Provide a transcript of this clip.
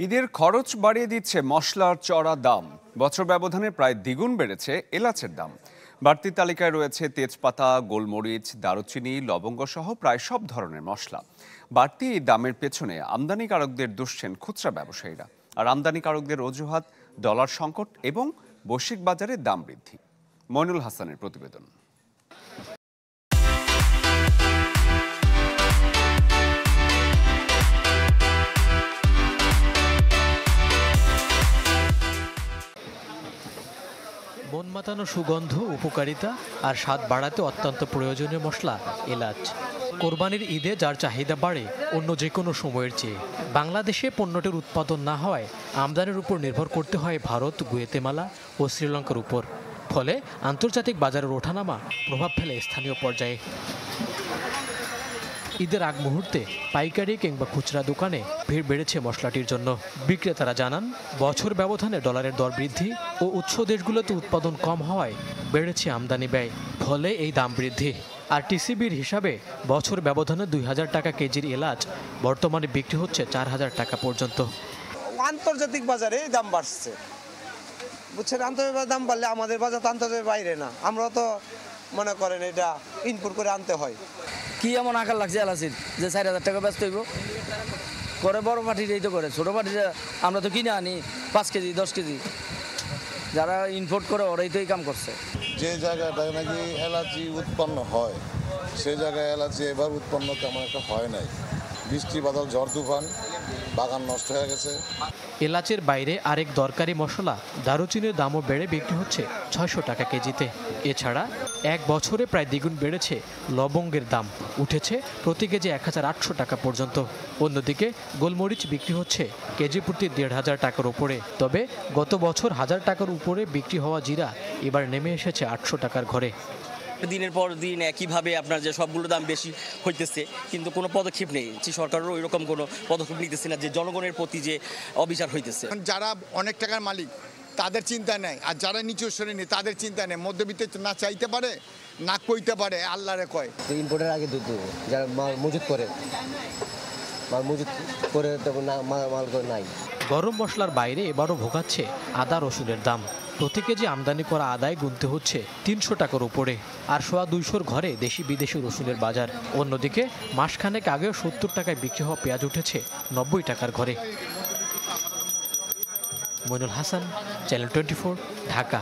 ঈদের খরচ বাড়িয়ে দিচ্ছে মশলার চড়া দাম। বছর ব্যবধানে প্রায় দ্বিগুণ বেড়েছে এলাচের দাম। বাড়তি তালিকায় রয়েছে তেজপাতা, গোলমরিচ, দারুচিনি, লবঙ্গ সহ প্রায় সব ধরনের মশলা। বাড়তি এই দামের পেছনে আমদানিকারকদের দুষছেন খুচরা ব্যবসায়ীরা। আর আমদানিকারকদের অজুহাত ডলার সংকট এবং বৈশ্বিক বাজারে দাম বৃদ্ধি। মইনুল হাসানের প্রতিবেদন। মন মাতানো সুগন্ধ, উপকারিতা আর স্বাদ বাড়াতে অত্যন্ত প্রয়োজনীয় মশলা এলাচ। কোরবানির ঈদে যার চাহিদা বাড়ে অন্য যে কোনো সময়ের চেয়ে। বাংলাদেশে পণ্যটির উৎপাদন না হওয়ায় আমদানির উপর নির্ভর করতে হয় ভারত, গুয়েতেমালা ও শ্রীলঙ্কার উপর। ফলে আন্তর্জাতিক বাজারের ওঠানামা প্রভাব ফেলে স্থানীয় পর্যায়ে। ঈদের আগ মুহূর্তে পাইকারি কিংবা খুচরা দোকানে ভিড় বেড়েছে মশলাটির জন্য। বিক্রেতারা জানান, বছর ব্যবধানে ডলারের দর বৃদ্ধি ও উৎস দেশগুলোতে উৎপাদন কম হওয়ায় বেড়েছে আমদানি ব্যয়, ফলে এই দাম বৃদ্ধি। আর টিসিবির হিসাবে বছর ব্যবধানে ২,০০০ টাকা কেজির এলাচ বর্তমানে বিক্রি হচ্ছে ৪,০০০ টাকা পর্যন্ত। আন্তর্জাতিক বাজারে দাম বাড়ছে, বুঝছেন। আন্তর্জাতিক দাম বাড়লে আমাদের বাজার তো আন্তর্জাতিক বাইরে না, আমরা তো মনে করেন এটা ইনপুট করে আনতে হয়। কি এমন আকার লাগছে এলাচির যে ৪,০০০ টাকা ব্যস্ত হইব করে? বড় পাটির এই তো করে, ছোটো পাটিরা আমরা তো কিনে আনি ৫ কেজি ১০ কেজি। যারা ইম্পোর্ট করে ওরাই তো এই কাম করছে। যে জায়গাটায় নাকি এলাচি উৎপন্ন হয় সেই জায়গায় এলাচি এবার উৎপন্ন তেমন একটা হয় নাই। বৃষ্টি বাদল, ঝড় তুফান, বাগান নষ্ট হয়ে গেছে। এলাচের বাইরে আরেক দরকারি মশলা দারুচিনির দামও বেড়ে বিক্রি হচ্ছে ৬০০ টাকা কেজিতে। এছাড়া এক বছরে প্রায় দ্বিগুণ বেড়েছে লবঙ্গের দাম, উঠেছে প্রতি কেজি ১,৮০০ টাকা পর্যন্ত। অন্যদিকে গোলমরিচ বিক্রি হচ্ছে কেজি প্রতি ১,৫০০ টাকার উপরে। তবে গত বছর ১,০০০ টাকার উপরে বিক্রি হওয়া জিরা এবার নেমে এসেছে ৮০০ টাকার ঘরে। দিনের পর দিন একইভাবে আপনার যে সবগুলো দাম বেশি হইতেছে, কিন্তু কোনো পদক্ষেপ নেই। সরকারেরও ওই রকম কোনো পদক্ষেপ নিতেছে না, যে জনগণের প্রতি যে অবিচার হইতেছে। যারা অনেক টাকার মালিক তাদের চিন্তা নেই, আর যারা নিচু শ্রেণী তাদের চিন্তা নেই। মধ্যবিত্ত না চাইতে পারে না কইতে পারে, আল্লাহরে কয়। ইম্পোর্টের আগে দুধ যারা মাল মজুত করে মাল নাই। গরম মশলার বাইরে এবারও ভোগাচ্ছে আদা রসুনের দাম। প্রতি কেজি আমদানি করা আদায় গুনতে হচ্ছে ৩০০ টাকার উপরে। আর সোয়া ২০০ ঘরে দেশি বিদেশি রসুনের বাজার। অন্যদিকে মাসখানেক আগেও ৭০ টাকায় বিক্রি হওয়া পেঁয়াজ উঠেছে ৯০ টাকার ঘরে। মইনুল হাসান, চ্যানেল 24, ঢাকা।